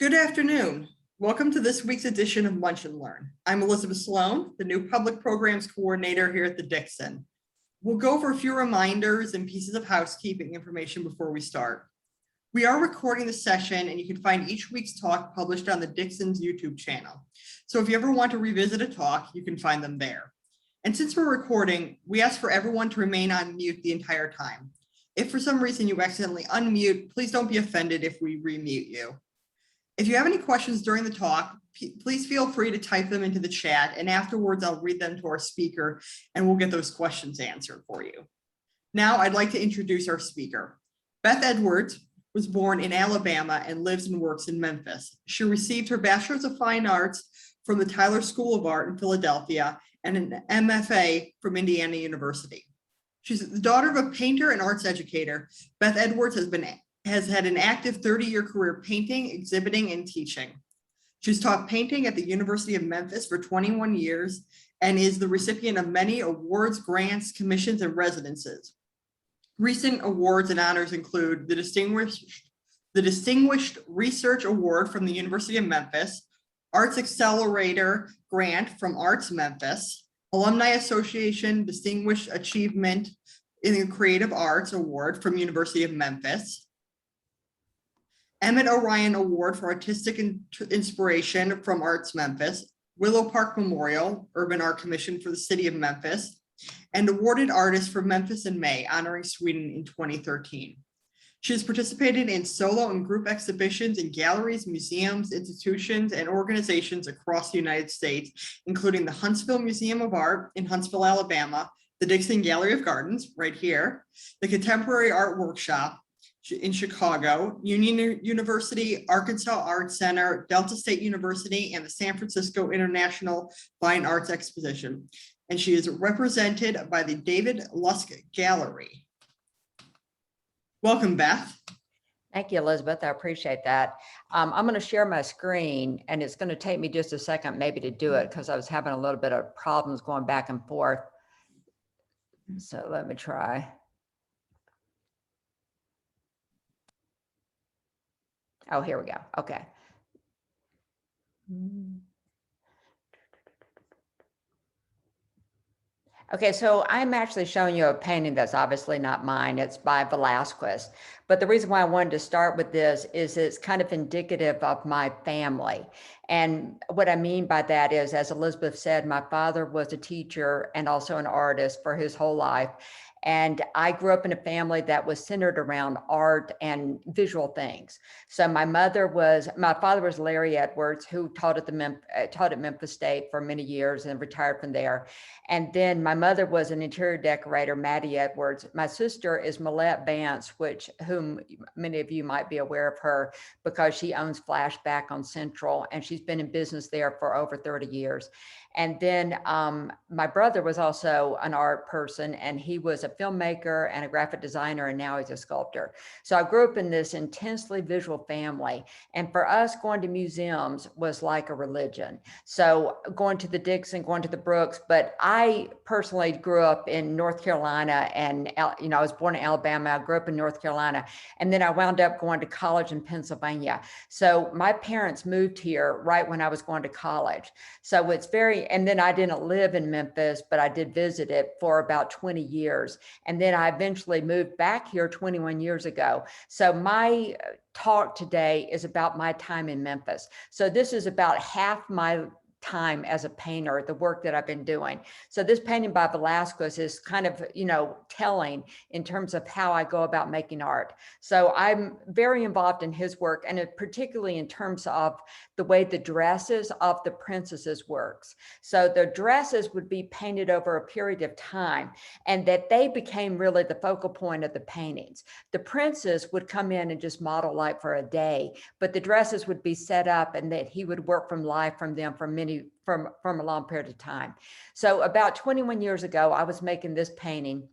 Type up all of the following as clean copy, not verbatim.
Good afternoon. Welcome to this week's edition of Munch and Learn. I'm Elizabeth Sloan, the new Public Programs Coordinator here at the Dixon. We'll go over a few reminders and pieces of housekeeping information before we start. We are recording the session and you can find each week's talk published on the Dixon's YouTube channel. So if you ever want to revisit a talk, you can find them there. And since we're recording, we ask for everyone to remain on mute the entire time. If for some reason you accidentally unmute, please don't be offended if we remute you. If you have any questions during the talk, please feel free to type them into the chat, and afterwards I'll read them to our speaker and we'll get those questions answered for you. Now I'd like to introduce our speaker. Beth Edwards was born in Alabama and lives and works in Memphis. She received her Bachelor's of Fine Arts from the Tyler School of Art in Philadelphia and an MFA from Indiana University. She's the daughter of a painter and arts educator. Beth Edwards has had an active 30-year career painting, exhibiting, and teaching. She's taught painting at the University of Memphis for 21 years and is the recipient of many awards, grants, commissions, and residences. Recent awards and honors include the Distinguished Research Award from the University of Memphis, Arts Accelerator Grant from Arts Memphis, Alumni Association Distinguished Achievement in the Creative Arts Award from University of Memphis, Emmett Orion Award for Artistic Inspiration from Arts Memphis, Willow Park Memorial, Urban Art Commission for the City of Memphis, and Awarded Artist for Memphis in May, honoring Sweden in 2013. She has participated in solo and group exhibitions in galleries, museums, institutions, and organizations across the United States, including the Huntsville Museum of Art in Huntsville, Alabama, the Dixon Gallery of Gardens, right here, the Contemporary Art Workshop in Chicago, Union University, Arkansas Art Center, Delta State University, and the San Francisco International Fine Arts Exposition. And she is represented by the David Lusk Gallery. Welcome, Beth. Thank you, Elizabeth. I appreciate that. I'm going to share my screen, and it's going to take me just a second maybe to do it because I was having a little bit of problems going back and forth. So let me try. Oh, here we go. Okay. Okay, so I'm actually showing you a painting that's obviously not mine. It's by Velázquez. But the reason why I wanted to start with this is it's kind of indicative of my family. And what I mean by that is, as Elizabeth said, my father was a teacher and also an artist for his whole life. And I grew up in a family that was centered around art and visual things. So my father was Larry Edwards, who taught at Memphis State for many years and retired from there. And then my mother was an interior decorator, Maddie Edwards. My sister is Millette Vance, whom many of you might be aware of her because she owns Flashback on Central, and she's been in business there for over 30 years. And then my brother was also an art person, and he was a filmmaker and a graphic designer, and now he's a sculptor. So I grew up in this intensely visual family. And for us, going to museums was like a religion. So going to the Dixon, going to the Brooks, but I personally grew up in North Carolina, and I was born in Alabama. I grew up in North Carolina, and then I wound up going to college in Pennsylvania. So my parents moved here right when I was going to college. So it's and then I didn't live in Memphis, but I did visit it for about 20 years. And then I eventually moved back here 21 years ago. So my talk today is about my time in Memphis. So this is about half my time as a painter, the work that I've been doing. So this painting by Velázquez is kind of, telling in terms of how I go about making art. So I'm very involved in his work, and particularly in terms of the way the dresses of the princesses works. So the dresses would be painted over a period of time, and that they became really the focal point of the paintings. The princes would come in and just model like for a day, but the dresses would be set up, and that he would work from them from a long period of time. So about 21 years ago, I was making this painting,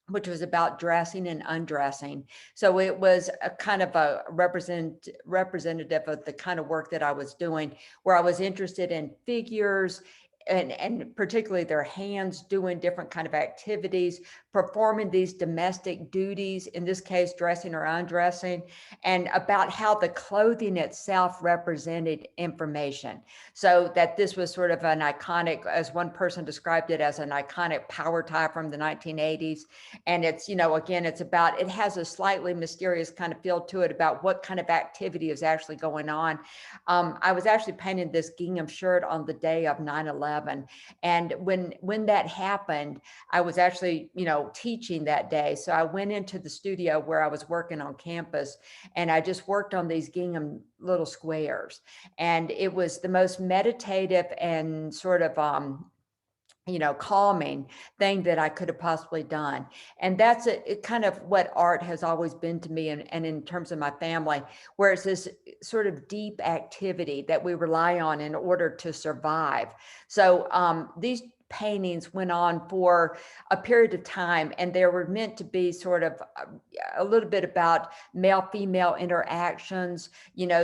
which was about dressing and undressing. So it was a kind of a representative of the kind of work that I was doing, where I was interested in figures, and particularly their hands doing different kind of activities, performing these domestic duties, in this case, dressing or undressing, and about how the clothing itself represented information. So that this was sort of an iconic, as one person described it, as an iconic power tie from the 1980s. And it's, again, it's about, it has a slightly mysterious kind of feel to it about what kind of activity is actually going on. I was actually painting this gingham shirt on the day of 9/11. And when that happened, I was actually, teaching that day. So I went into the studio where I was working on campus, and I just worked on these gingham little squares. And it was the most meditative and sort of, calming thing that I could have possibly done. And that's it kind of what art has always been to me, and in terms of my family, where it's this sort of deep activity that we rely on in order to survive. So these paintings went on for a period of time, and they were meant to be sort of a little bit about male-female interactions,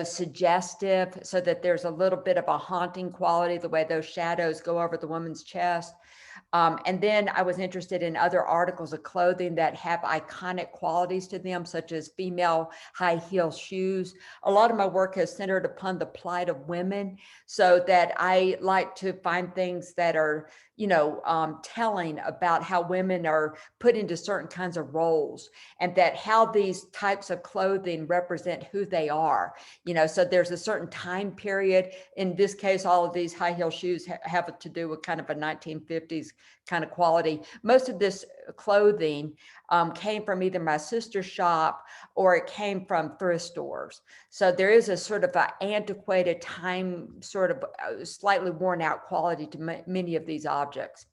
suggestive, so that there's a little bit of a haunting quality, the way those shadows go over the woman's chest. And then I was interested in other articles of clothing that have iconic qualities to them, such as female high heel shoes. A lot of my work has centered upon the plight of women, so that I like to find things that are, telling about how women are put into certain kinds of roles, and that how these types of clothing represent who they are. So there's a certain time period. In this case, all of these high heel shoes have to do with kind of a 1950s kind of quality. Most of this clothing came from either my sister's shop or it came from thrift stores. So there is a sort of an antiquated time, sort of slightly worn out quality to many of these objects.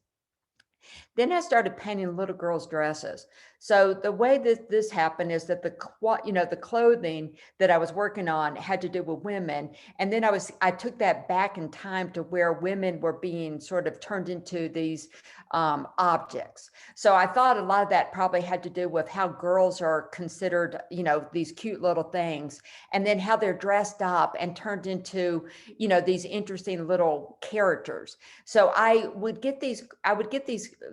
Then I started painting little girls' dresses. So the way that this happened is that the clothing that I was working on had to do with women, and then I took that back in time to where women were being sort of turned into these objects. So I thought a lot of that probably had to do with how girls are considered, these cute little things, and then how they're dressed up and turned into, these interesting little characters. So I would get these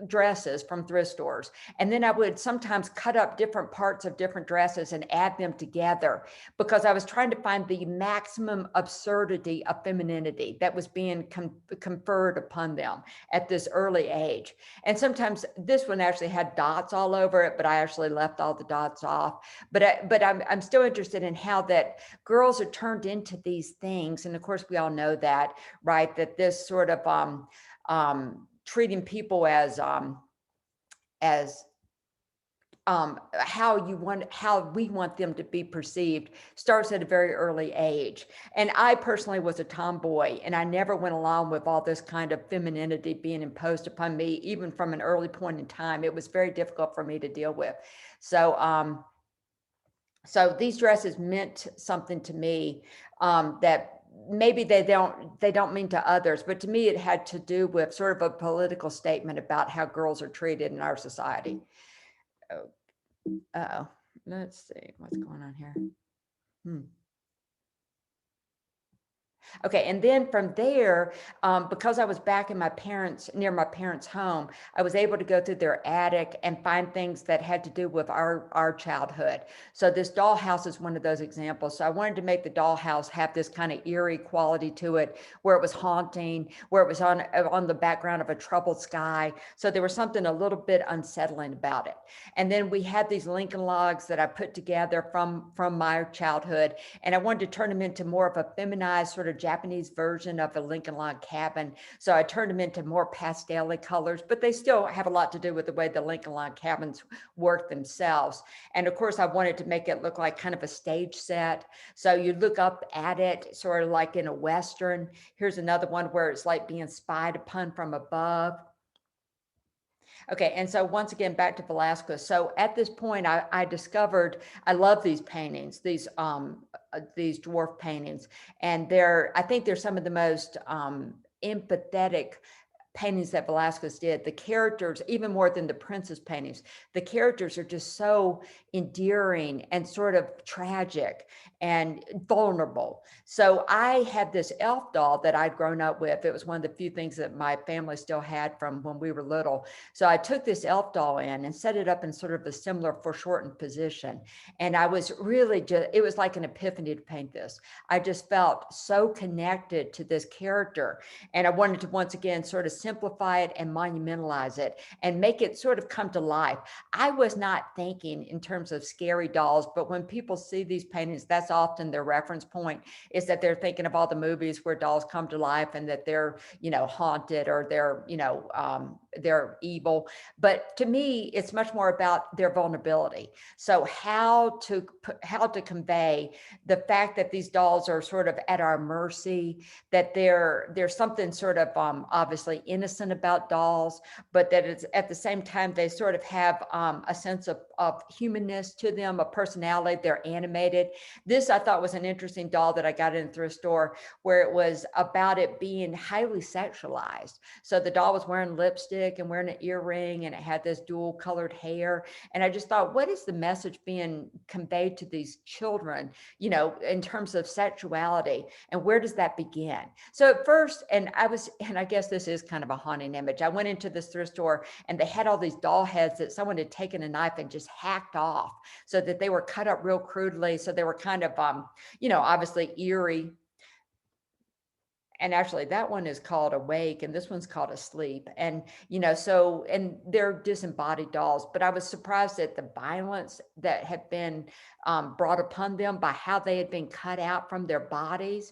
dresses from thrift stores, and then I would sometimes cut up different parts of different dresses and add them together, because I was trying to find the maximum absurdity of femininity that was being conferred upon them at this early age. And sometimes this one actually had dots all over it, but I actually left all the dots off. But I'm still interested in how that girls are turned into these things. And of course, we all know that, right? That this sort of treating people as how we want them to be perceived starts at a very early age. And I personally was a tomboy, and I never went along with all this kind of femininity being imposed upon me, even from an early point in time. It was very difficult for me to deal with. So so these dresses meant something to me that maybe they don't mean to others, but to me it had to do with sort of a political statement about how girls are treated in our society. Oh, let's see what's going on here. Okay, and then from there, because I was back in near my parents' home, I was able to go through their attic and find things that had to do with our childhood. So this dollhouse is one of those examples. So I wanted to make the dollhouse have this kind of eerie quality to it, where it was haunting, where it was on the background of a troubled sky. So there was something a little bit unsettling about it. And then we had these Lincoln logs that I put together from my childhood, and I wanted to turn them into more of a feminized sort of Japanese version of a Lincoln log cabin. So I turned them into more pastel colors, but they still have a lot to do with the way the Lincoln log cabins work themselves. And of course, I wanted to make it look like kind of a stage set. So you look up at it sort of like in a Western. Here's another one where it's like being spied upon from above. Okay, and so once again, back to Velasquez. So at this point, I discovered I love these paintings, these dwarf paintings, and I think they're some of the most empathetic paintings that Velasquez did. The characters, even more than the princess paintings, the characters are just so endearing and sort of tragic. and vulnerable. So I had this elf doll that I'd grown up with. It was one of the few things that my family still had from when we were little. So I took this elf doll in and set it up in sort of a similar foreshortened position. And I was really just, it was like an epiphany to paint this. I just felt so connected to this character. And I wanted to once again sort of simplify it and monumentalize it and make it sort of come to life. I was not thinking in terms of scary dolls, but when people see these paintings, that's often their reference point, is that they're thinking of all the movies where dolls come to life and that they're, haunted or they're evil. But to me, it's much more about their vulnerability. So how to convey the fact that these dolls are sort of at our mercy, that there's something sort of obviously innocent about dolls, but that it's at the same time they sort of have a sense of humanness to them, a personality. They're animated. This I thought was an interesting doll that I got in the thrift store, where it was about it being highly sexualized. So the doll was wearing lipstick and wearing an earring, and it had this dual colored hair. And I just thought, what is the message being conveyed to these children, in terms of sexuality, and where does that begin? So at first, and I guess this is kind of a haunting image. I went into this thrift store and they had all these doll heads that someone had taken a knife and just hacked off, so that they were cut up real crudely. So they were kind of, obviously eerie. And actually that one is called Awake and this one's called Asleep. And, and they're disembodied dolls, but I was surprised at the violence that had been brought upon them by how they had been cut out from their bodies.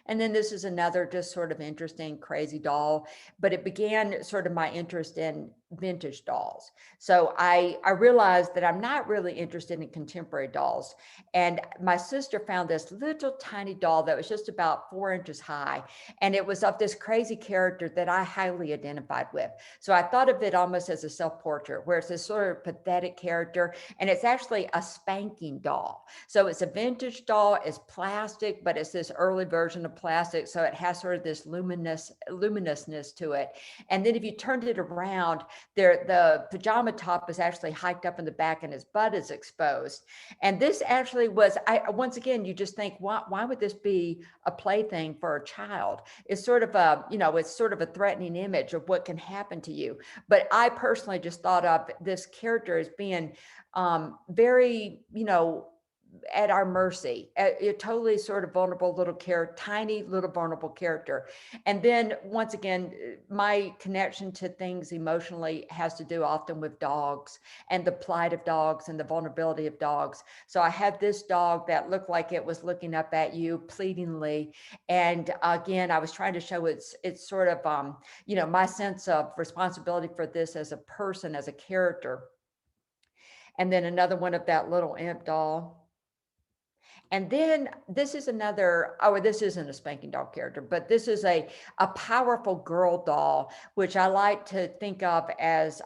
And then this is another just sort of interesting, crazy doll, but it began sort of my interest in vintage dolls. So I realized that I'm not really interested in contemporary dolls. And my sister found this little tiny doll that was just about 4 inches high. And it was of this crazy character that I highly identified with. So I thought of it almost as a self-portrait, where it's this sort of pathetic character. And it's actually a spanking doll. So it's a vintage doll, it's plastic, but it's this early version of plastic. So it has sort of this luminousness to it. And then if you turned it around, the pajama top is actually hiked up in the back and his butt is exposed. And this actually was, once again, you just think, why would this be a plaything for a child? It's sort of it's sort of a threatening image of what can happen to you. But I personally just thought of this character as being very, at our mercy, a totally sort of vulnerable little character, tiny little vulnerable character. And then once again, my connection to things emotionally has to do often with dogs and the plight of dogs and the vulnerability of dogs. So I had this dog that looked like it was looking up at you pleadingly. And again, I was trying to show it's sort of, my sense of responsibility for this as a person, as a character. And then another one of that little imp doll. And then this is another, this isn't a spanking doll character, but this is a powerful girl doll, which I like to think of as,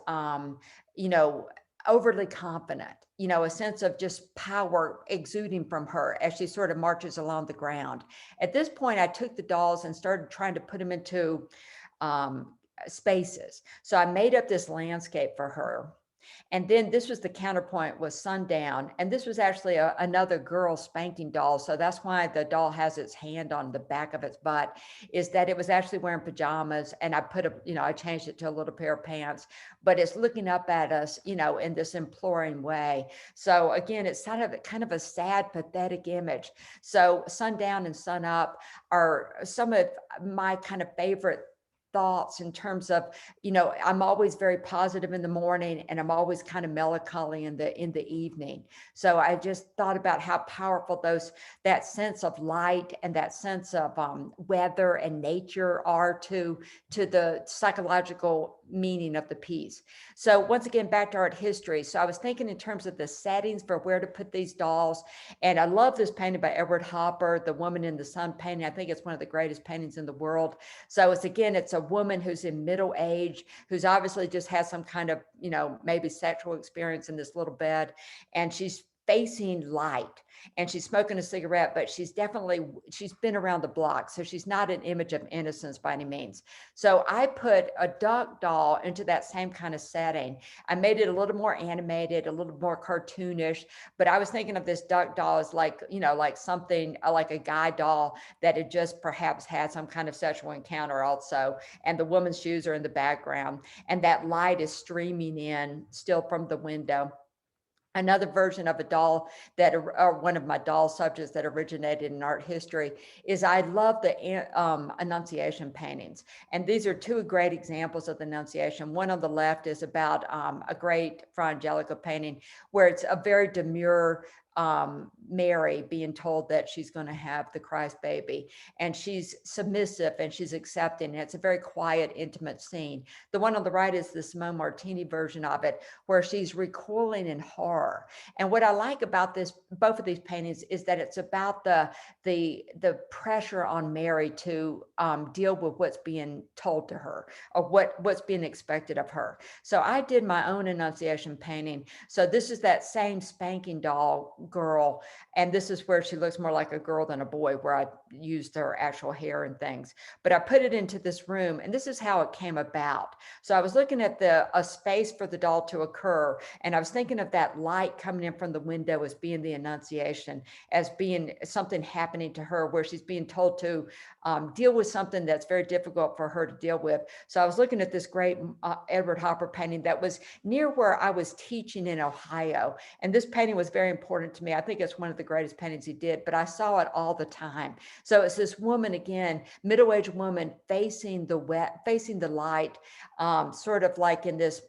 overly confident, a sense of just power exuding from her as she sort of marches along the ground. At this point, I took the dolls and started trying to put them into spaces. So I made up this landscape for her. And then this was the counterpoint was Sundown. And this was actually another girl spanking doll. So that's why the doll has its hand on the back of its butt, is that it was actually wearing pajamas. And I I changed it to a little pair of pants, but it's looking up at us, in this imploring way. So again, it's kind of a sad, pathetic image. So Sundown and Sun Up are some of my kind of favorite thoughts in terms of, I'm always very positive in the morning and I'm always kind of melancholy in the evening. So I just thought about how powerful that sense of light and that sense of weather and nature are to the psychological meaning of the piece. So once again, back to art history. So I was thinking in terms of the settings for where to put these dolls. And I love this painting by Edward Hopper, The Woman in the Sun painting. I think it's one of the greatest paintings in the world. So it's a woman who's in middle age, who's obviously just has some kind of, maybe sexual experience in this little bed. And she's facing light, and she's smoking a cigarette, but she's been around the block. So she's not an image of innocence by any means. So I put a duck doll into that same kind of setting. I made it a little more animated, a little more cartoonish, but I was thinking of this duck doll as like, like something like a guy doll that had just perhaps had some kind of sexual encounter also. And the woman's shoes are in the background, and that light is streaming in still from the window. Another version of a doll that, or one of my doll subjects that originated in art history, is I love the Annunciation paintings. And these are two great examples of the Annunciation. One on the left is about a great Fra Angelico painting where it's a very demure Mary being told that she's going to have the Christ baby, and she's submissive and she's accepting. And it's a very quiet, intimate scene. The one on the right is the Simone Martini version of it, where she's recoiling in horror. And what I like about both of these paintings, is that it's about the pressure on Mary to deal with what's being told to her, or what's being expected of her. So I did my own Annunciation painting. So this is that same spanking doll girl, and this is where she looks more like a girl than a boy, where I used her actual hair and things. But I put it into this room, and this is how it came about. So I was looking at a space for the doll to occur, and I was thinking of that light coming in from the window as being the Annunciation, as being something happening to her, where she's being told to deal with something that's very difficult for her to deal with. So I was looking at this great Edward Hopper painting that was near where I was teaching in Ohio. And this painting was very important to me. I think it's one of the greatest paintings he did, but I saw it all the time. So it's this woman, again, middle-aged woman, facing the light, sort of like in this,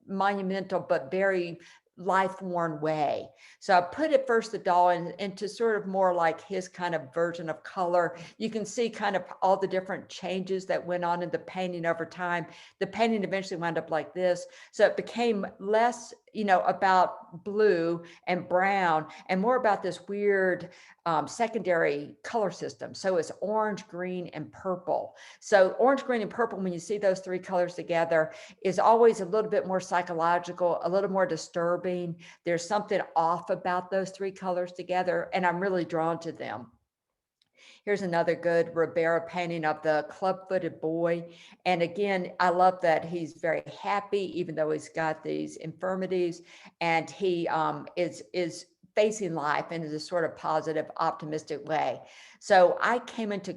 monumental but very life-worn way. So I put it first, the doll, into sort of more like his kind of version of color. You can see kind of all the different changes that went on in the painting over time. The painting eventually wound up like this. So it became less, about blue and brown, and more about this weird secondary color system. So it's orange, green, and purple. So orange, green, and purple, when you see those three colors together, is always a little bit more psychological, a little more disturbing. There's something off about those three colors together, and I'm really drawn to them. Here's another good Ribera painting of the club-footed boy. And again, I love that he's very happy, even though he's got these infirmities, and he is facing life in a sort of positive, optimistic way. So I came into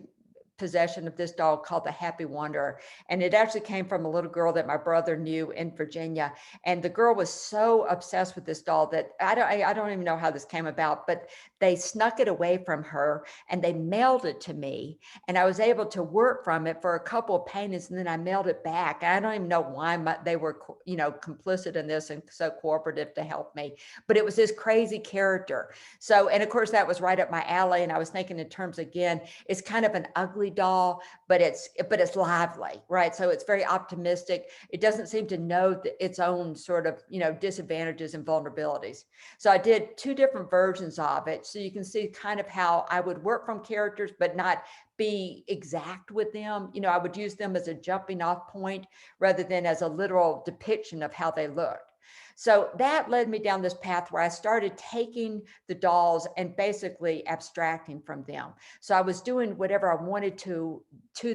possession of this doll called the Happy Wanderer. And it actually came from a little girl that my brother knew in Virginia. And the girl was so obsessed with this doll that I don't even know how this came about, but they snuck it away from her and they mailed it to me. And I was able to work from it for a couple of paintings, and then I mailed it back. I don't even know why they were, complicit in this and so cooperative to help me, but it was this crazy character. So, and of course that was right up my alley. And I was thinking in terms, again, it's kind of an ugly doll, but it's lively, right? So it's very optimistic. It doesn't seem to know its own sort of, disadvantages and vulnerabilities. So I did two different versions of it. So you can see kind of how I would work from characters, but not be exact with them. I would use them as a jumping off point rather than as a literal depiction of how they looked. So that led me down this path where I started taking the dolls and basically abstracting from them. So I was doing whatever I wanted to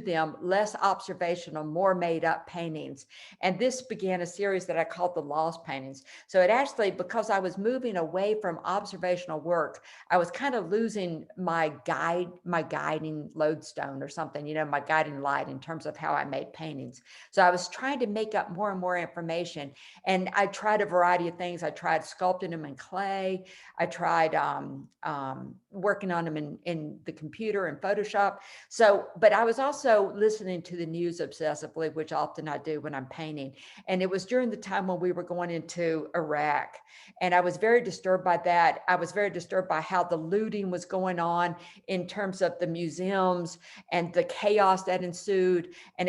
them, less observational, more made up paintings. And this began a series that I called the Lost Paintings. So it actually, because I was moving away from observational work, I was kind of losing my guiding lodestone or something, my guiding light in terms of how I made paintings. So I was trying to make up more and more information. And I tried a variety of things. I tried sculpting them in clay. I tried working on them in the computer and Photoshop. So, but I was also listening to the news obsessively, which often I do when I'm painting. And it was during the time when we were going into Iraq. And I was very disturbed by that. I was very disturbed by how the looting was going on in terms of the museums and the chaos that ensued. And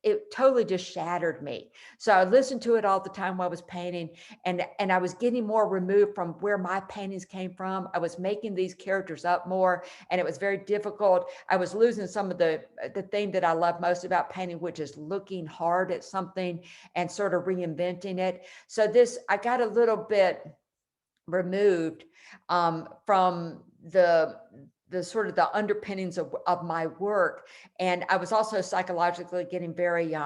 it totally just shattered me. So I listened to it all the time while I was painting, and I was getting more removed from where my paintings came from. I was making these characters up more, and it was very difficult. I was losing some of the thing that I love most about painting, which is looking hard at something and sort of reinventing it. So I got a little bit removed from the sort of the underpinnings of my work. And I was also psychologically getting very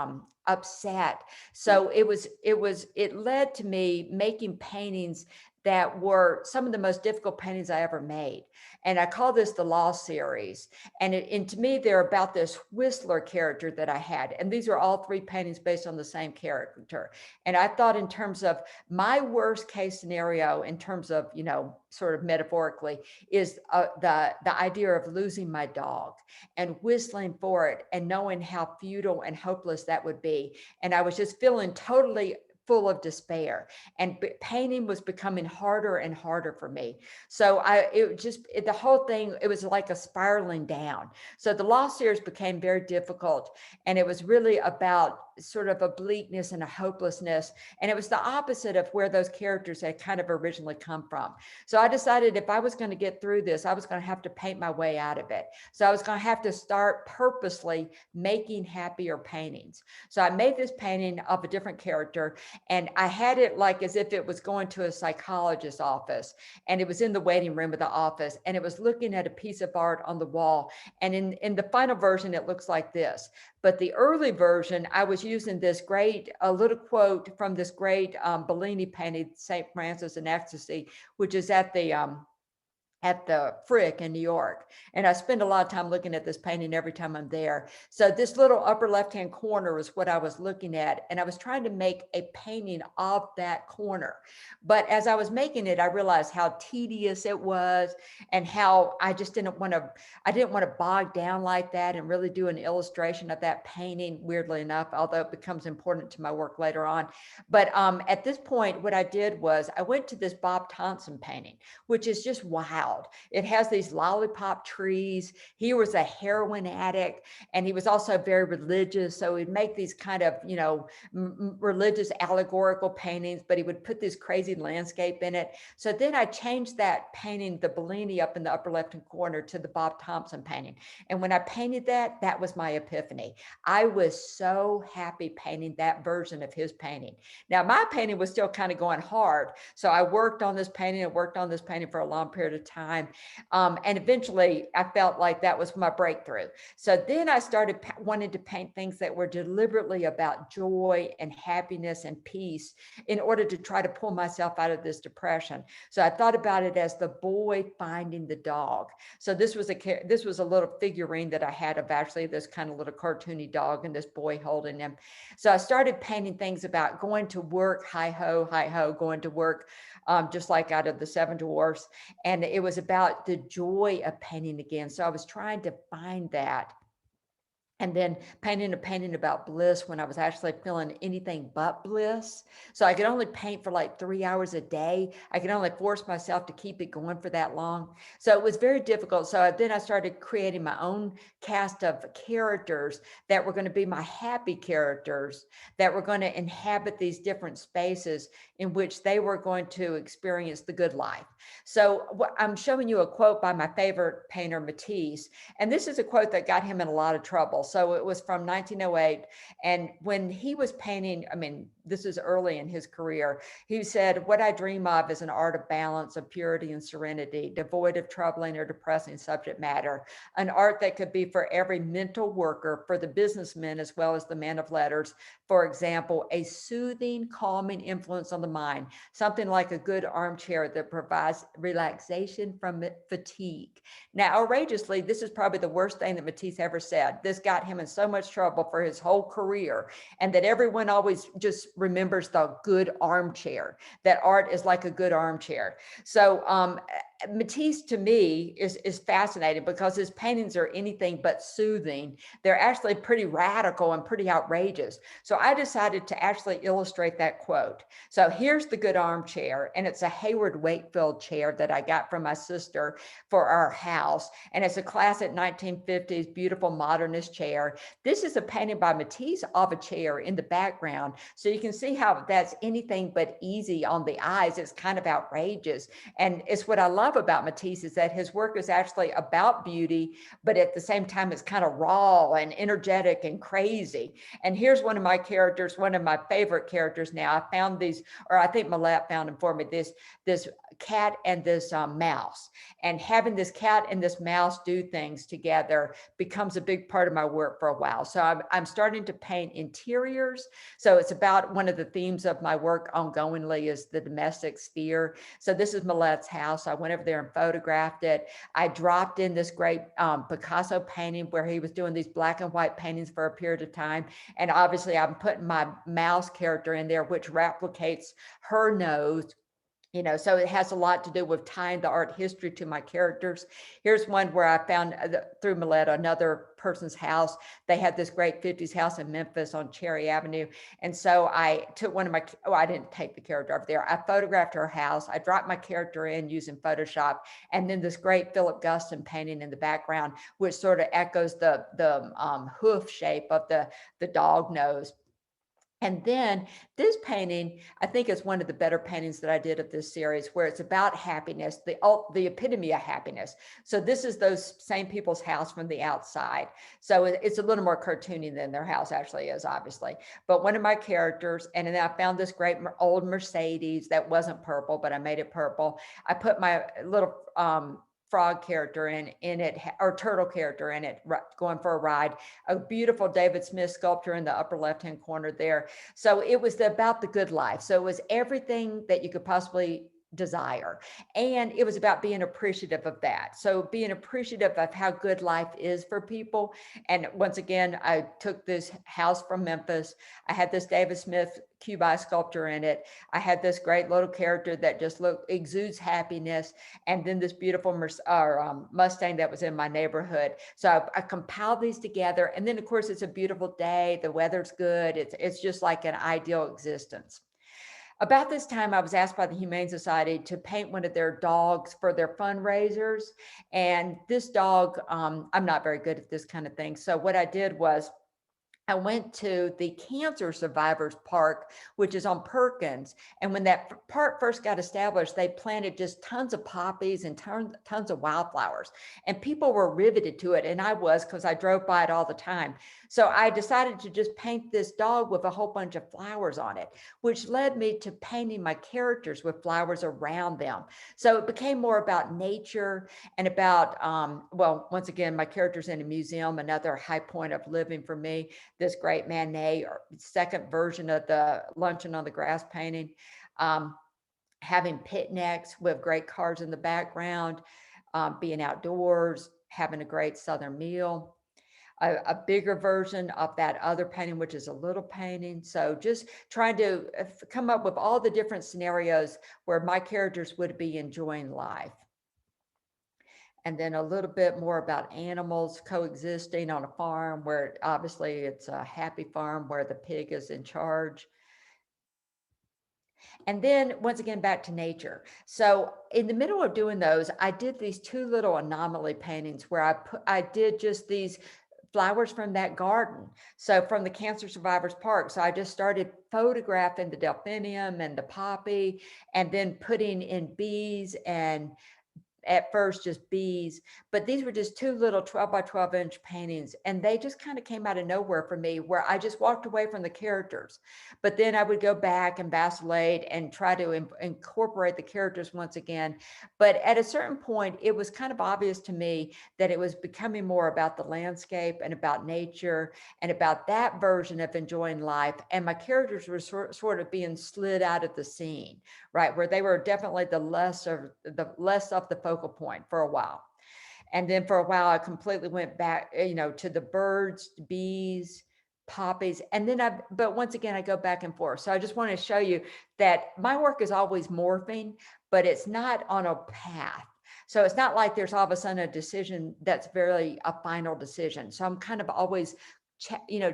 upset. So it led to me making paintings that were some of the most difficult paintings I ever made. And I call this the Law series. And to me, they're about this Whistler character that I had. And these are all three paintings based on the same character. And I thought in terms of my worst case scenario, in terms of, sort of metaphorically, is the idea of losing my dog and whistling for it and knowing how futile and hopeless that would be. And I was just feeling totally full of despair, and painting was becoming harder and harder for me. So the whole thing, it was like a spiraling down. So the Law series became very difficult, and it was really about sort of a bleakness and a hopelessness. And it was the opposite of where those characters had kind of originally come from. So I decided if I was going to get through this, I was going to have to paint my way out of it. So I was going to have to start purposely making happier paintings. So I made this painting of a different character, and I had it like as if it was going to a psychologist's office, and it was in the waiting room of the office, and it was looking at a piece of art on the wall. And in the final version, it looks like this. But the early version, I was using this a little quote from this great Bellini painting, St. Francis in Ecstasy, which is at the Frick in New York. And I spend a lot of time looking at this painting every time I'm there. So this little upper left-hand corner is what I was looking at. And I was trying to make a painting of that corner. But as I was making it, I realized how tedious it was and how I just didn't want to bog down like that and really do an illustration of that painting, weirdly enough, although it becomes important to my work later on. But at this point, what I did was I went to this Bob Thompson painting, which is just wild. It has these lollipop trees. He was a heroin addict, and he was also very religious. So he'd make these kind of, religious allegorical paintings, but he would put this crazy landscape in it. So then I changed that painting, the Bellini up in the upper left-hand corner, to the Bob Thompson painting. And when I painted that, that was my epiphany. I was so happy painting that version of his painting. Now, my painting was still kind of going hard. So I worked on this painting for a long period of time. And eventually I felt like that was my breakthrough. So then I started wanting to paint things that were deliberately about joy and happiness and peace in order to try to pull myself out of this depression. So I thought about it as the boy finding the dog. So this was a little figurine that I had of actually this kind of little cartoony dog and this boy holding him. So I started painting things about going to work, hi ho, going to work, just like out of the Seven Dwarfs. And it was about the joy of painting again. So I was trying to find that. And then painting a painting about bliss when I was actually feeling anything but bliss. So I could only paint for like 3 hours a day. I could only force myself to keep it going for that long. So it was very difficult. So then I started creating my own cast of characters that were going to be my happy characters that were going to inhabit these different spaces in which they were going to experience the good life. So I'm showing you a quote by my favorite painter, Matisse. And this is a quote that got him in a lot of trouble. So it was from 1908. And when he was painting, this is early in his career, he said, "What I dream of is an art of balance, of purity and serenity, devoid of troubling or depressing subject matter, an art that could be for every mental worker, for the businessman as well as the man of letters. For example, a soothing, calming influence on the mind, something like a good armchair that provides relaxation from fatigue." Now, outrageously, this is probably the worst thing that Matisse ever said. This got him in so much trouble for his whole career, and that everyone always just remembers the good armchair, that art is like a good armchair. So Matisse to me is fascinating because his paintings are anything but soothing. They're actually pretty radical and pretty outrageous. So I decided to actually illustrate that quote. So here's the good armchair, and it's a Hayward Wakefield chair that I got from my sister for our house. And it's a classic 1950s beautiful modernist chair. This is a painting by Matisse of a chair in the background. So you can see how that's anything but easy on the eyes. It's kind of outrageous. And it's what I love love about Matisse is that his work is actually about beauty, but at the same time, it's kind of raw and energetic and crazy. And here's one of my characters, one of my favorite characters now. I found these, or I think Millette found them for me, this cat and this mouse. And having this cat and this mouse do things together becomes a big part of my work for a while. So I'm starting to paint interiors. So it's about one of the themes of my work ongoingly is the domestic sphere. So this is Millette's house. I went over there and photographed it. I dropped in this great Picasso painting where he was doing these black and white paintings for a period of time. And obviously I'm putting my mouse character in there, which replicates her nose. So it has a lot to do with tying the art history to my characters. Here's one where I found through Millette, another person's house. They had this great 50s house in Memphis on Cherry Avenue. And so I took one of my, I didn't take the character over there. I photographed her house. I dropped my character in using Photoshop. And then this great Philip Guston painting in the background, which sort of echoes the hoof shape of the dog nose. And then this painting, I think is one of the better paintings that I did of this series, where it's about happiness, the epitome of happiness. So this is those same people's house from the outside. So it's a little more cartoony than their house actually is, obviously. But one of my characters, and then I found this great old Mercedes that wasn't purple, but I made it purple. I put my little frog character in it, or turtle character in it, going for a ride. A beautiful David Smith sculpture in the upper left-hand corner there. So it was about the good life. So it was everything that you could possibly desire. And it was about being appreciative of that. So being appreciative of how good life is for people. And once again, I took this house from Memphis. I had this David Smith cube eye sculpture in it. I had this great little character that just exudes happiness. And then this beautiful Mustang that was in my neighborhood. So I compiled these together. And then of course, it's a beautiful day. The weather's good. It's just like an ideal existence. About this time, I was asked by the Humane Society to paint one of their dogs for their fundraisers. And this dog, I'm not very good at this kind of thing. So what I did was I went to the Cancer Survivors Park, which is on Perkins. And when that park first got established, they planted just tons of poppies and tons of wildflowers. And people were riveted to it. And I was, because I drove by it all the time. So I decided to just paint this dog with a whole bunch of flowers on it, which led me to painting my characters with flowers around them. So it became more about nature and about, well, once again, my character's in a museum, another high point of living for me. This great Manet, or second version of the Luncheon on the Grass painting, having picnics with great cars in the background, being outdoors, having a great Southern meal. A bigger version of that other painting, which is a little painting. So just trying to come up with all the different scenarios where my characters would be enjoying life. And then a little bit more about animals coexisting on a farm where obviously it's a happy farm where the pig is in charge. And then once again, back to nature. So in the middle of doing those, I did these two little anomaly paintings where I did just these flowers from that garden. So from the Cancer Survivors Park. So I just started photographing the delphinium and the poppy, and then putting in bees, and at first just bees, but these were just two little 12 by 12 inch paintings. And they just kind of came out of nowhere for me, where I just walked away from the characters. But then I would go back and vacillate and try to incorporate the characters once again. But at a certain point, it was kind of obvious to me that it was becoming more about the landscape and about nature and about that version of enjoying life. And my characters were sort of being slid out of the scene, right? Where they were definitely the less of the focal point for a while. And then for a while, I completely went back, to the birds, bees, poppies. And then but once again, I go back and forth. So I just want to show you that my work is always morphing, but it's not on a path. So it's not like there's all of a sudden a decision that's very a final decision. So I'm kind of always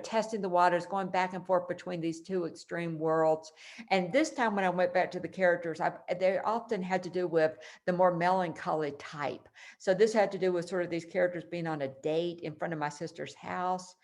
testing the waters, going back and forth between these two extreme worlds. And this time when I went back to the characters, they often had to do with the more melancholy type. So this had to do with sort of these characters being on a date in front of my sister's house.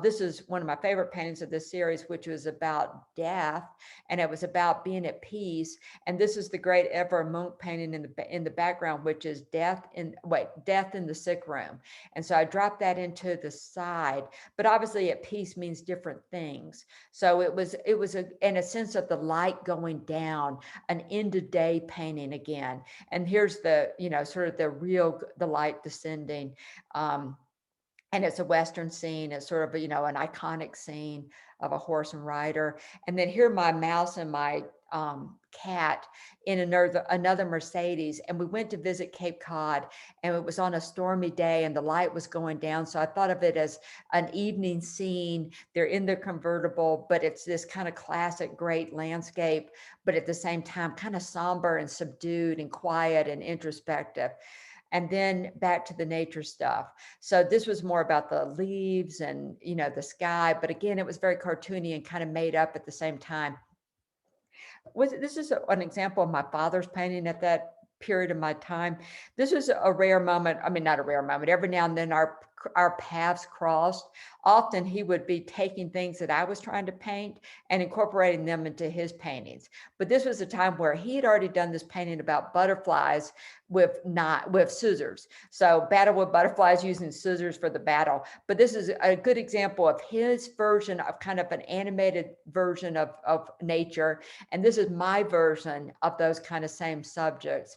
This is one of my favorite paintings of this series, which was about death, and it was about being at peace. And this is the great Ever Munch painting in the background, which is death in the sick room. And so I dropped that into the side, but obviously at peace means different things. So it was in a sense of the light going down, an end of day painting again. And here's the, sort of the light descending. And it's a Western scene. It's sort of, an iconic scene of a horse and rider. And then here my mouse and my cat in another Mercedes. And we went to visit Cape Cod, and it was on a stormy day and the light was going down. So I thought of it as an evening scene. They're in their convertible, but it's this kind of classic great landscape, but at the same time, kind of somber and subdued and quiet and introspective. And then back to the nature stuff. So this was more about the leaves and, the sky, but again, it was very cartoony and kind of made up at the same time. This is an example of my father's painting at that period of my time. This was a rare moment. I mean, not a rare moment. Every now and then our paths crossed. Often he would be taking things that I was trying to paint and incorporating them into his paintings. But this was a time where he had already done this painting about butterflies with scissors. So battle with butterflies using scissors for the battle. But this is a good example of his version of kind of an animated version of nature. And this is my version of those kind of same subjects.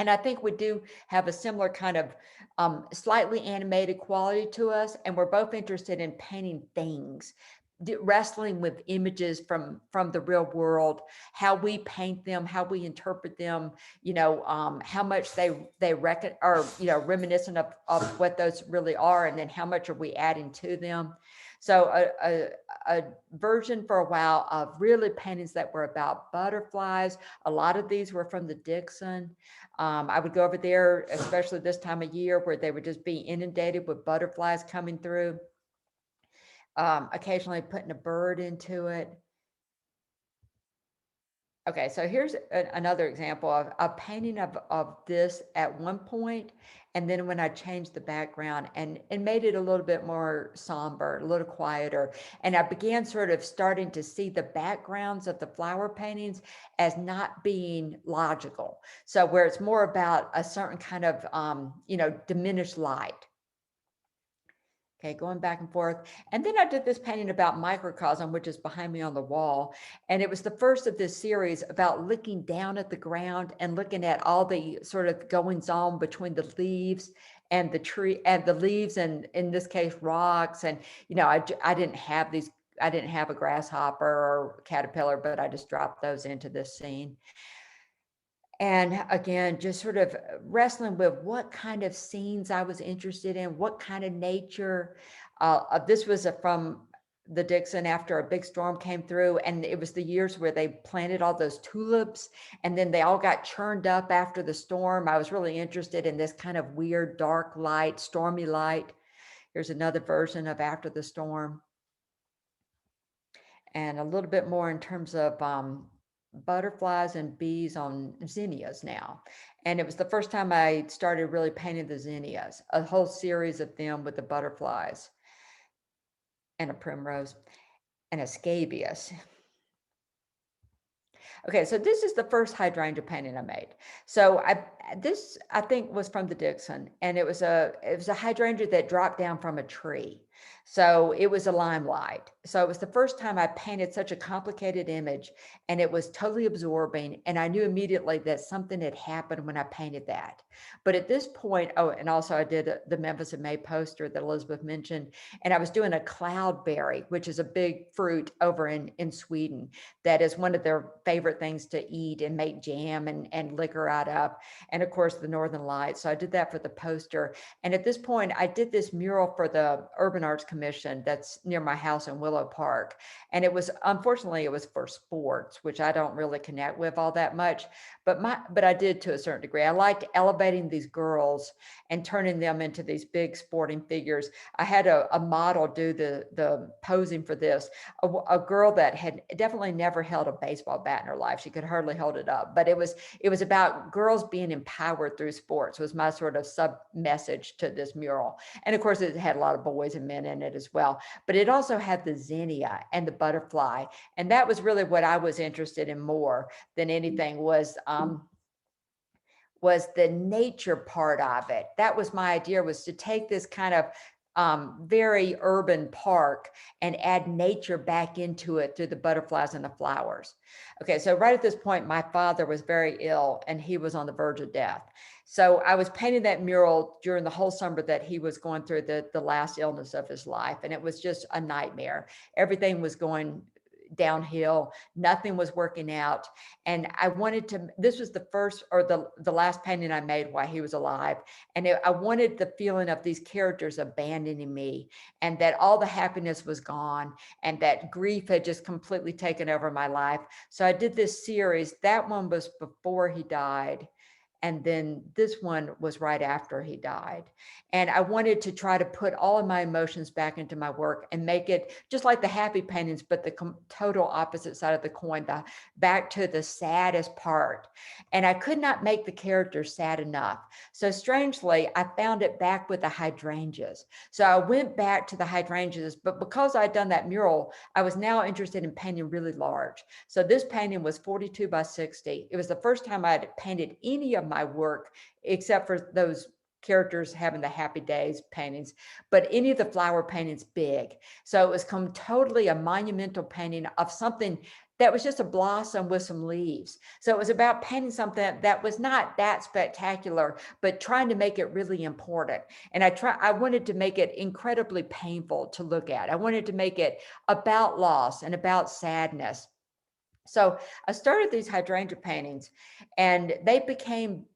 And I think we do have a similar kind of slightly animated quality to us. And we're both interested in painting things, wrestling with images from the real world, how we paint them, how we interpret them, how much they reckon are, reminiscent of what those really are. And then how much are we adding to them? So a version for a while of really paintings that were about butterflies. A lot of these were from the Dixon. I would go over there, especially this time of year, where they would just be inundated with butterflies coming through. Occasionally putting a bird into it. Okay, so here's another example of a painting of this at one point, and then when I changed the background and made it a little bit more somber, a little quieter, and I began sort of starting to see the backgrounds of the flower paintings as not being logical. So where it's more about a certain kind of, diminished light. Okay, going back and forth. And then I did this painting about microcosm, which is behind me on the wall. And it was the first of this series about looking down at the ground and looking at all the sort of goings on between the leaves and the tree and the leaves, and in this case, rocks. And, I didn't have a grasshopper or caterpillar, but I just dropped those into this scene. And again, just sort of wrestling with what kind of scenes I was interested in, what kind of nature. This was from the Dixon after a big storm came through, and it was the years where they planted all those tulips, and then they all got churned up after the storm. I was really interested in this kind of weird, dark light, stormy light. Here's another version of After the Storm. And a little bit more in terms of butterflies and bees on zinnias now. And it was the first time I started really painting the zinnias, a whole series of them with the butterflies and a primrose and a scabious. Okay, so this is the first hydrangea painting I made. So this I think was from the Dixon, and it was a hydrangea that dropped down from a tree. So it was a limelight. So it was the first time I painted such a complicated image, and it was totally absorbing. And I knew immediately that something had happened when I painted that. But at this point, and also I did the Memphis in May poster that Elizabeth mentioned, and I was doing a cloudberry, which is a big fruit over in Sweden. That is one of their favorite things to eat and make jam and liquor out of. And of course, the Northern Lights. So I did that for the poster. And at this point, I did this mural for the Urban Arts Commission that's near my house in Willow Park. And it was, unfortunately, it was for sports, which I don't really connect with all that much, but I did to a certain degree. I liked elevating these girls and turning them into these big sporting figures. I had a model do the posing for this, a girl that had definitely never held a baseball bat in her life. She could hardly hold it up, but it was about girls being empowered through sports was my sort of sub message to this mural. And of course, it had a lot of boys and men in it as well, but it also had the zinnia and the butterfly. And that was really what I was interested in more than anything was the nature part of it. That was my idea, was to take this kind of very urban park and add nature back into it through the butterflies and the flowers. Okay, so right at this point, my father was very ill and he was on the verge of death. So I was painting that mural during the whole summer that he was going through the last illness of his life. And it was just a nightmare. Everything was going downhill. Nothing was working out. And I wanted to, this was the first or the last painting I made while he was alive. And I wanted the feeling of these characters abandoning me and that all the happiness was gone and that grief had just completely taken over my life. So I did this series. That one was before he died. And then this one was right after he died. And I wanted to try to put all of my emotions back into my work and make it just like the happy paintings, but the total opposite side of the coin, back to the saddest part. And I could not make the characters sad enough. So strangely, I found it back with the hydrangeas. So I went back to the hydrangeas, but because I'd done that mural, I was now interested in painting really large. So this painting was 42 by 60. It was the first time I had painted any of my work except for those characters having the happy days paintings, but any of the flower paintings big. So it was totally a monumental painting of something that was just a blossom with some leaves. So it was about painting something that was not that spectacular, but trying to make it really important. And I wanted to make it incredibly painful to look at. I wanted to make it about loss and about sadness. So I started these hydrangea paintings and they became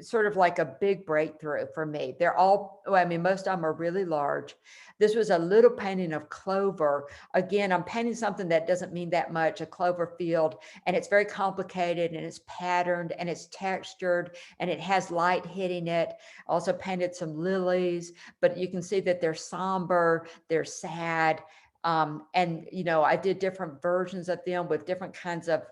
sort of like a big breakthrough for me. They're all, well, I mean, most of them are really large. This was a little painting of clover. Again, I'm painting something that doesn't mean that much, a clover field, and it's very complicated and it's patterned and it's textured and it has light hitting it. Also painted some lilies, but you can see that they're somber, they're sad. And, I did different versions of them with different kinds of,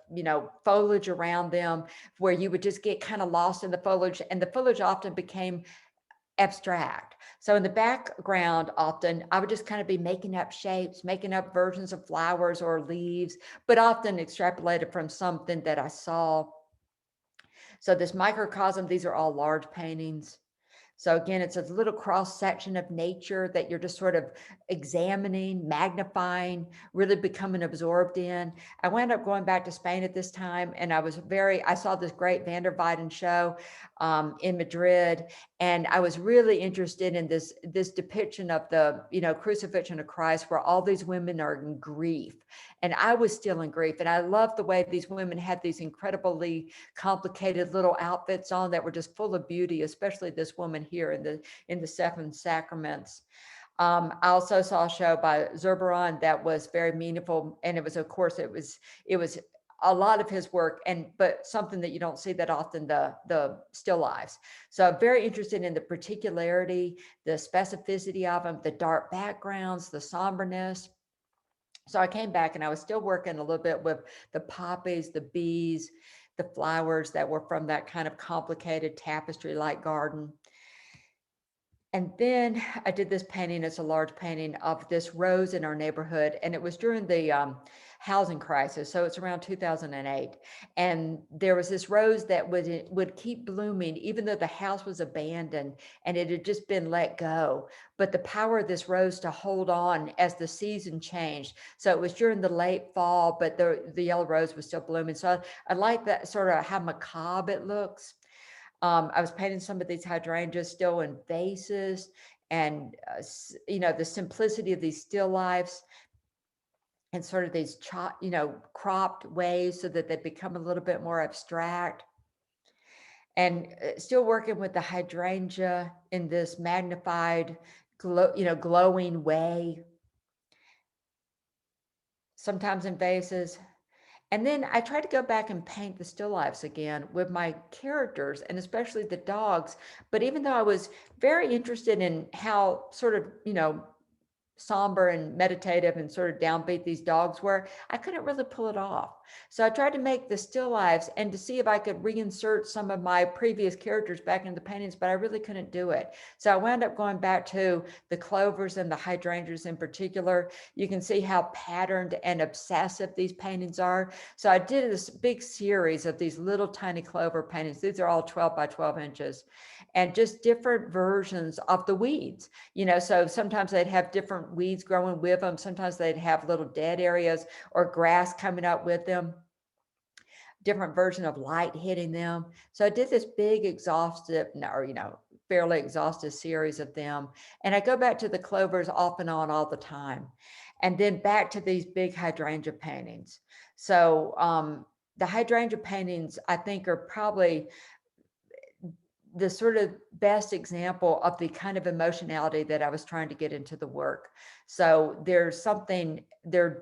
foliage around them where you would just get kind of lost in the foliage, and the foliage often became abstract. So in the background, often I would just kind of be making up shapes, making up versions of flowers or leaves, but often extrapolated from something that I saw. So this microcosm, these are all large paintings. So again, it's a little cross section of nature that you're just sort of examining, magnifying, really becoming absorbed in. I wound up going back to Spain at this time, and I saw this great Van der Weyden show in Madrid, and I was really interested in this depiction of the crucifixion of Christ, where all these women are in grief, and I was still in grief, and I loved the way these women had these incredibly complicated little outfits on that were just full of beauty, especially this woman here in the Seven Sacraments. I also saw a show by Zurbaran that was very meaningful, and it was, of course, it was a lot of his work, but something that you don't see that often, the still lifes. So I'm very interested in the particularity, the specificity of them, the dark backgrounds, the somberness. So I came back and I was still working a little bit with the poppies, the bees, the flowers that were from that kind of complicated tapestry-like garden. And then I did this painting. It's a large painting of this rose in our neighborhood. And it was during the housing crisis. So it's around 2008. And there was this rose that would keep blooming, even though the house was abandoned and it had just been let go. But the power of this rose to hold on as the season changed. So it was during the late fall, but the yellow rose was still blooming. So I like that sort of how macabre it looks. I was painting some of these hydrangeas still in vases, and the simplicity of these still lifes and sort of these cropped ways so that they become a little bit more abstract. And still working with the hydrangea in this magnified glowing way, sometimes in vases. And then I tried to go back and paint the still lifes again with my characters and especially the dogs. But even though I was very interested in how sort of, somber and meditative and sort of downbeat these dogs were, I couldn't really pull it off. So I tried to make the still lives and to see if I could reinsert some of my previous characters back into the paintings, but I really couldn't do it. So I wound up going back to the clovers and the hydrangeas in particular. You can see how patterned and obsessive these paintings are. So I did this big series of these little tiny clover paintings. These are all 12 by 12 inches and just different versions of the weeds. So sometimes they'd have different weeds growing with them. Sometimes they'd have little dead areas or grass coming up with them, different version of light hitting them. So I did this big exhaustive, or, fairly exhaustive series of them. And I go back to the clovers off and on all the time. And then back to these big hydrangea paintings. So the hydrangea paintings, I think, are probably the sort of best example of the kind of emotionality that I was trying to get into the work. So they're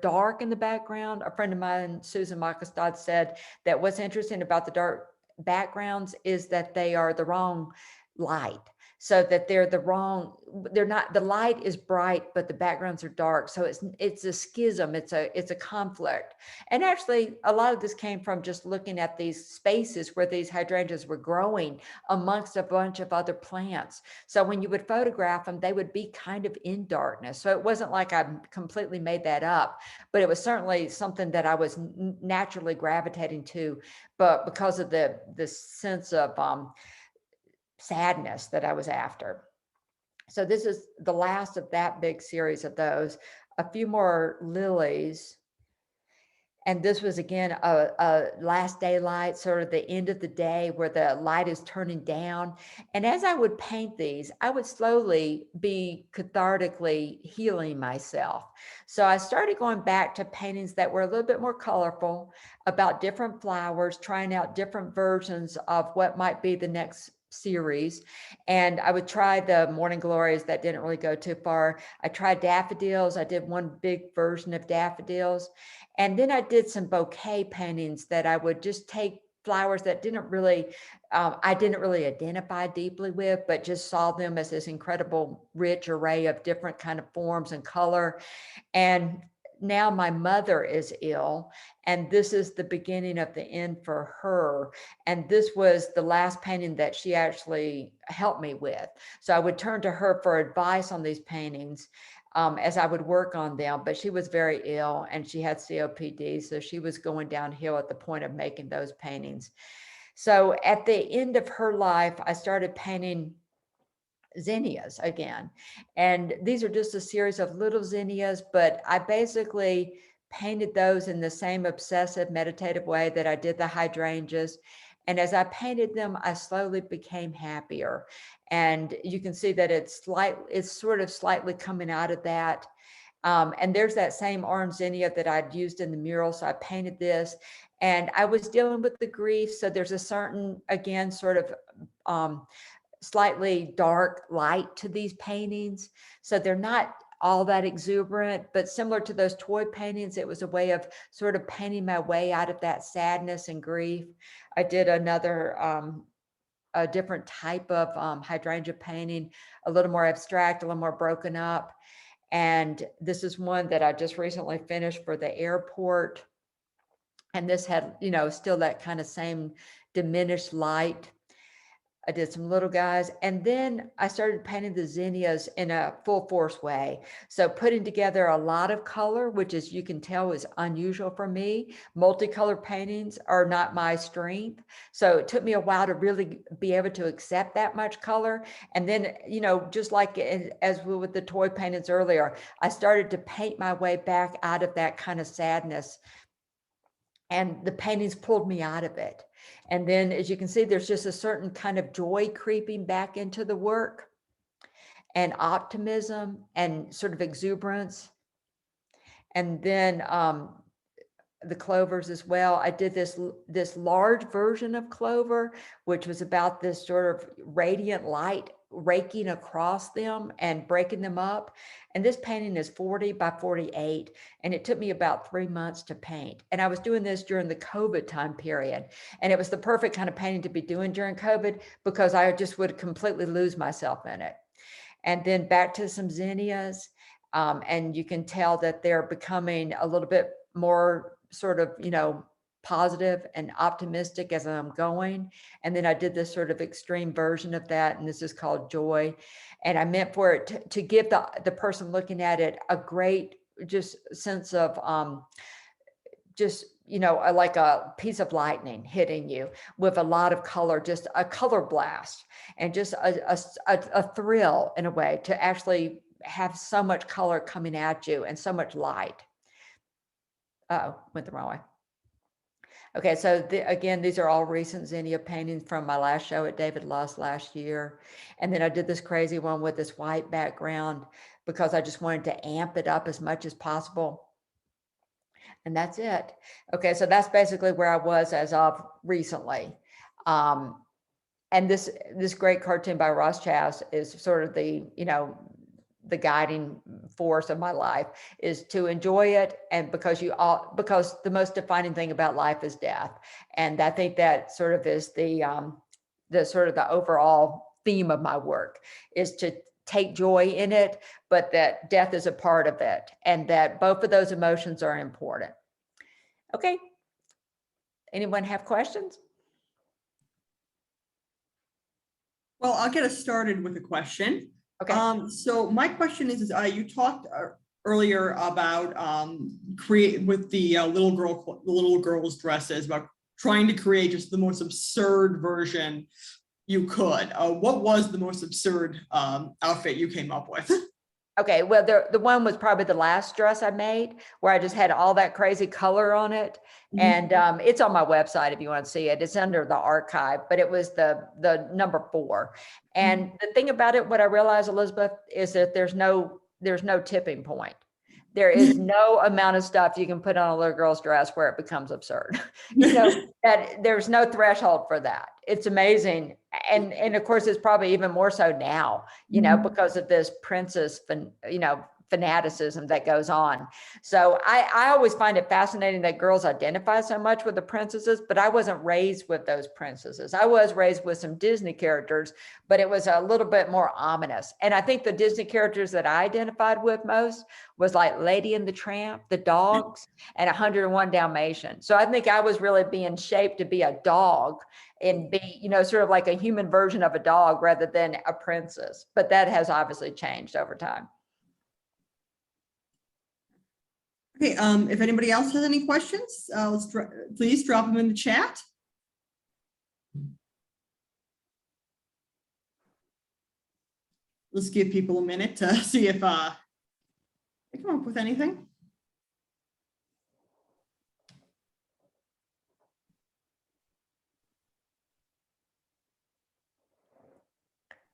dark in the background. A friend of mine, Susan Makastad, said that what's interesting about the dark backgrounds is that they are the wrong light. So that they're not, the light is bright, but the backgrounds are dark. So it's a schism, it's a conflict. And actually a lot of this came from just looking at these spaces where these hydrangeas were growing amongst a bunch of other plants. So when you would photograph them, they would be kind of in darkness. So it wasn't like I completely made that up, but it was certainly something that I was naturally gravitating to, but because of the sense of sadness that I was after. So this is the last of that big series of those. A few more lilies. And this was again a last daylight, sort of the end of the day where the light is turning down. And as I would paint these, I would slowly be cathartically healing myself. So I started going back to paintings that were a little bit more colorful, about different flowers, trying out different versions of what might be the next series. And I would try the morning glories. That didn't really go too far. I tried daffodils. I did one big version of daffodils. And then I did some bouquet paintings that I would just take flowers that I didn't really identify deeply with, but just saw them as this incredible rich array of different kind of forms and color. And now my mother is ill, and this is the beginning of the end for her. And this was the last painting that she actually helped me with. So I would turn to her for advice on these paintings as I would work on them, but she was very ill and she had COPD. So she was going downhill at the point of making those paintings. So at the end of her life, I started painting zinnias again. And these are just a series of little zinnias, but I basically painted those in the same obsessive meditative way that I did the hydrangeas. And as I painted them, I slowly became happier. And you can see that it's sort of slightly coming out of that. And there's that same orange zinnia that I'd used in the mural. So I painted this and I was dealing with the grief. So there's a certain, again, sort of slightly dark light to these paintings. So they're not all that exuberant, but similar to those toy paintings, it was a way of sort of painting my way out of that sadness and grief. I did another, a different type of hydrangea painting, a little more abstract, a little more broken up. And this is one that I just recently finished for the airport. And this had, still that kind of same diminished light. I did some little guys, and then I started painting the zinnias in a full force way. So putting together a lot of color, which as you can tell is unusual for me. Multicolored paintings are not my strength. So it took me a while to really be able to accept that much color. And then, just like as with the toy paintings earlier, I started to paint my way back out of that kind of sadness. And the paintings pulled me out of it. And then as you can see, there's just a certain kind of joy creeping back into the work and optimism and sort of exuberance. And then the clovers as well. I did this large version of clover, which was about this sort of radiant light raking across them and breaking them up. And this painting is 40 by 48. And it took me about 3 months to paint. And I was doing this during the COVID time period. And it was the perfect kind of painting to be doing during COVID because I just would completely lose myself in it. And then back to some zinnias. And you can tell that they're becoming a little bit more sort of, positive and optimistic as I'm going. And then I did this sort of extreme version of that. And this is called Joy. And I meant for it to give the person looking at it a great just sense of like a piece of lightning hitting you with a lot of color, just a color blast, and just a thrill in a way to actually have so much color coming at you and so much light. Went the wrong way. Okay, so again, these are all recent zinnia paintings from my last show at David Luss last year. And then I did this crazy one with this white background because I just wanted to amp it up as much as possible. And that's it. Okay, so that's basically where I was as of recently. And this great cartoon by Ross Chass is sort of the guiding force of my life, is to enjoy it. And because the most defining thing about life is death. And I think that sort of is the overall theme of my work, is to take joy in it, but that death is a part of it, and that both of those emotions are important. Okay. Anyone have questions? Well, I'll get us started with a question. Okay. So my question is you talked earlier about create with the little girls' dresses, about trying to create just the most absurd version you could. What was the most absurd outfit you came up with? Okay, well, the one was probably the last dress I made, where I just had all that crazy color on it. Mhm. And it's on my website if you want to see it. It's under the archive, but it was the number 4. And the thing about it, what I realized, Elizabeth, is that there's no tipping point. There is no amount of stuff you can put on a little girl's dress where it becomes absurd. That there's no threshold for that. It's amazing. And of course, it's probably even more so now, because of this princess, fanaticism that goes on. So I always find it fascinating that girls identify so much with the princesses, but I wasn't raised with those princesses. I was raised with some Disney characters, but it was a little bit more ominous. And I think the Disney characters that I identified with most was like Lady and the Tramp, the dogs, and 101 Dalmatian. So I think I was really being shaped to be a dog and be, sort of like a human version of a dog rather than a princess. But that has obviously changed over time. Okay, if anybody else has any questions, please drop them in the chat. Let's give people a minute to see if they come up with anything.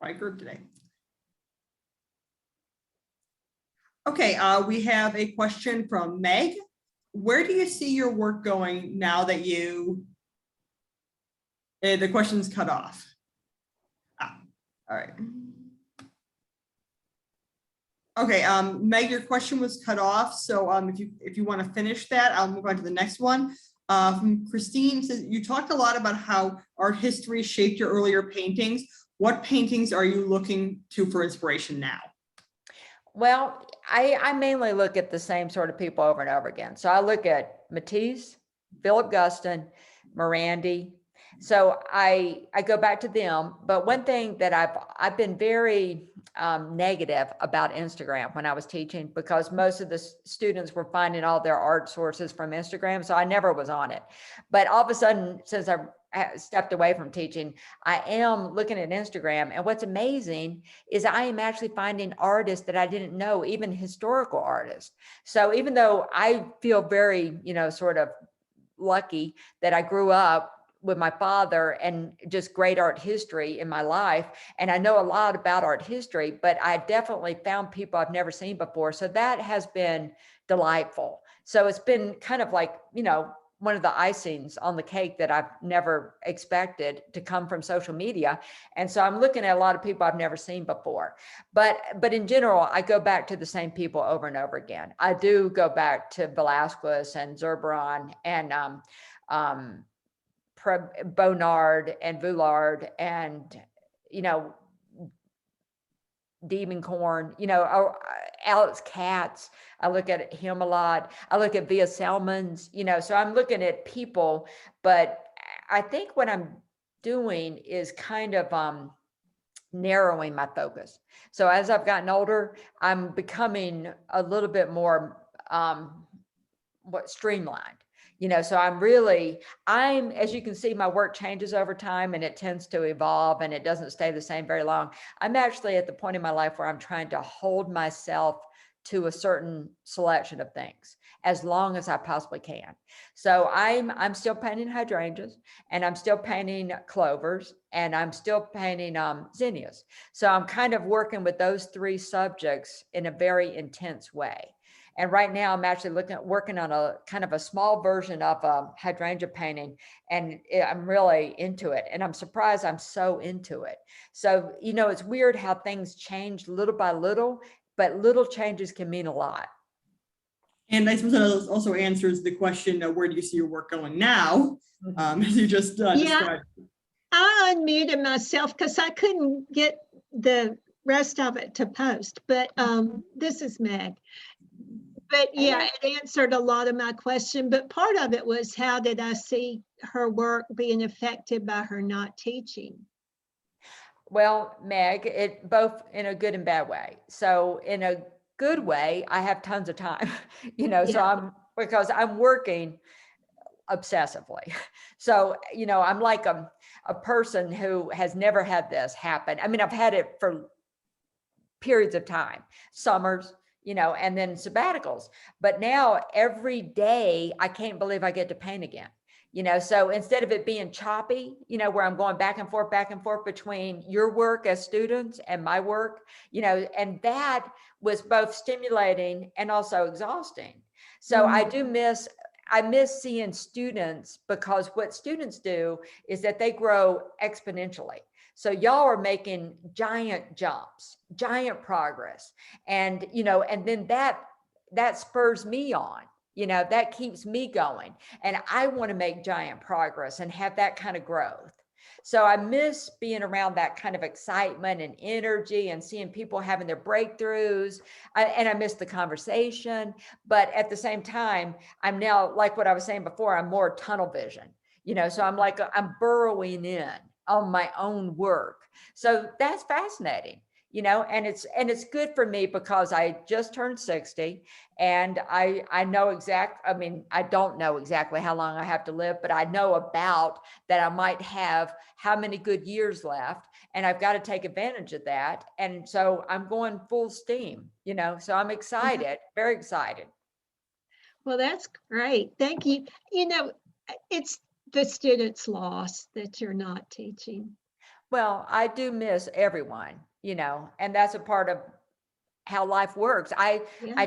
Right group today. Okay, we have a question from Meg. Where do you see your work going now that the question's cut off? All right. Okay, Meg, your question was cut off. So if you want to finish that, I'll move on to the next one. From Christine, says, you talked a lot about how art history shaped your earlier paintings. What paintings are you looking to for inspiration now? Well, I mainly look at the same sort of people over and over again. So I look at Matisse, Philip Guston, Morandi. So I go back to them. But one thing that I've been very negative about Instagram when I was teaching, because most of the students were finding all their art sources from Instagram. So I never was on it. But all of a sudden, since I stepped away from teaching, I am looking at Instagram. And what's amazing is I am actually finding artists that I didn't know, even historical artists. So even though I feel very, sort of lucky that I grew up with my father and just great art history in my life, and I know a lot about art history, but I definitely found people I've never seen before. So that has been delightful. So it's been kind of like, one of the icings on the cake that I've never expected to come from social media. And so I'm looking at a lot of people I've never seen before. But in general, I go back to the same people over and over again. I do go back to Velasquez and Zurbaran and Bonnard and Voulard and, Diebenkorn, Alex Katz. I look at him a lot. I look at Via Selmans, so I'm looking at people, but I think what I'm doing is kind of narrowing my focus. So as I've gotten older, I'm becoming a little bit more streamlined. So I'm, as you can see, my work changes over time and it tends to evolve and it doesn't stay the same very long. I'm actually at the point in my life where I'm trying to hold myself to a certain selection of things as long as I possibly can. So I'm still painting hydrangeas and I'm still painting clovers and I'm still painting zinnias. So I'm kind of working with those three subjects in a very intense way. And right now I'm actually working on a kind of a small version of a hydrangea painting, and I'm really into it. And I'm surprised I'm so into it. So, it's weird how things change little by little, but little changes can mean a lot. And I suppose that also answers the question of where do you see your work going now, as you just described. I unmuted myself because I couldn't get the rest of it to post, but this is Meg. But yeah, it answered a lot of my question, but part of it was how did I see her work being affected by her not teaching? Well, Meg, it both in a good and bad way. So in a good way, I have tons of time, so because I'm working obsessively. So, I'm like a person who has never had this happen. I mean, I've had it for periods of time, summers, and then sabbaticals. But now every day, I can't believe I get to paint again. So instead of it being choppy, where I'm going back and forth between your work as students and my work, and that was both stimulating and also exhausting. So I miss seeing students, because what students do is that they grow exponentially. So y'all are making giant jumps, giant progress. And, and then that spurs me on, that keeps me going. And I want to make giant progress and have that kind of growth. So I miss being around that kind of excitement and energy and seeing people having their breakthroughs. And I miss the conversation. But at the same time, I'm now, like what I was saying before, I'm more tunnel vision, so I'm burrowing in on my own work. So that's fascinating, and it's good for me because I just turned 60 and I don't know exactly how long I have to live, but I know about that I might have how many good years left, and I've got to take advantage of that. And so I'm going full steam, so I'm excited, very excited. Well, that's great. Thank you. It's the students' loss that you're not teaching. Well, I do miss everyone, and that's a part of how life works. I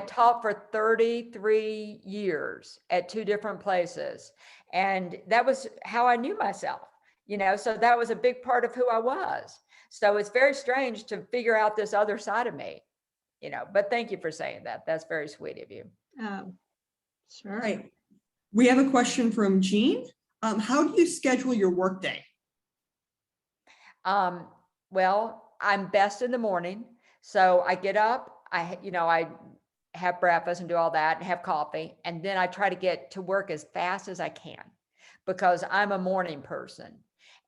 taught for 33 years at 2 different places, and that was how I knew myself, so that was a big part of who I was. So it's very strange to figure out this other side of me, but thank you for saying that. That's very sweet of you. Oh, sure. Right. We have a question from Jean. How do you schedule your workday? Well, I'm best in the morning. So I get up, I have breakfast and do all that and have coffee. And then I try to get to work as fast as I can because I'm a morning person.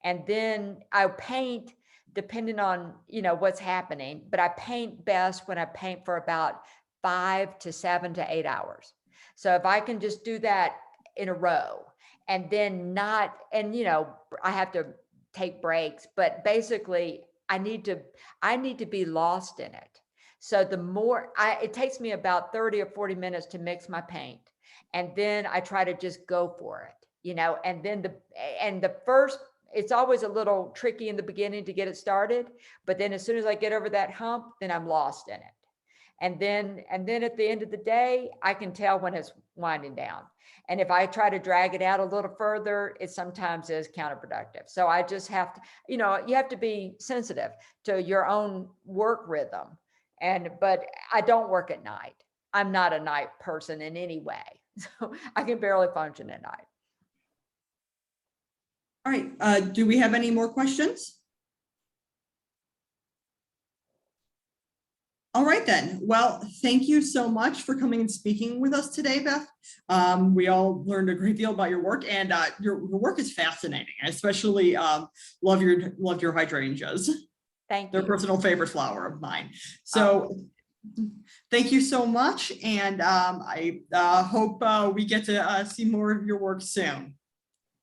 And then I paint depending on, what's happening, but I paint best when I paint for about 5 to 7 to 8 hours. So if I can just do that in a row and then I have to take breaks, but basically I need to be lost in it. So the more it takes me about 30 or 40 minutes to mix my paint. And then I try to just go for it, and then the first, it's always a little tricky in the beginning to get it started, but then as soon as I get over that hump, then I'm lost in it. And then at the end of the day, I can tell when it's winding down. And if I try to drag it out a little further, it sometimes is counterproductive. So I just have to, you have to be sensitive to your own work rhythm. But I don't work at night. I'm not a night person in any way. So I can barely function at night. All right, do we have any more questions? All right then. Well, thank you so much for coming and speaking with us today, Beth. We all learned a great deal about your work, and your work is fascinating. I especially love your hydrangeas. Thank They're you. a personal favorite flower of mine. So thank you so much, and I hope we get to see more of your work soon.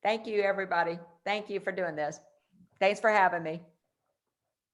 Thank you, everybody. Thank you for doing this. Thanks for having me.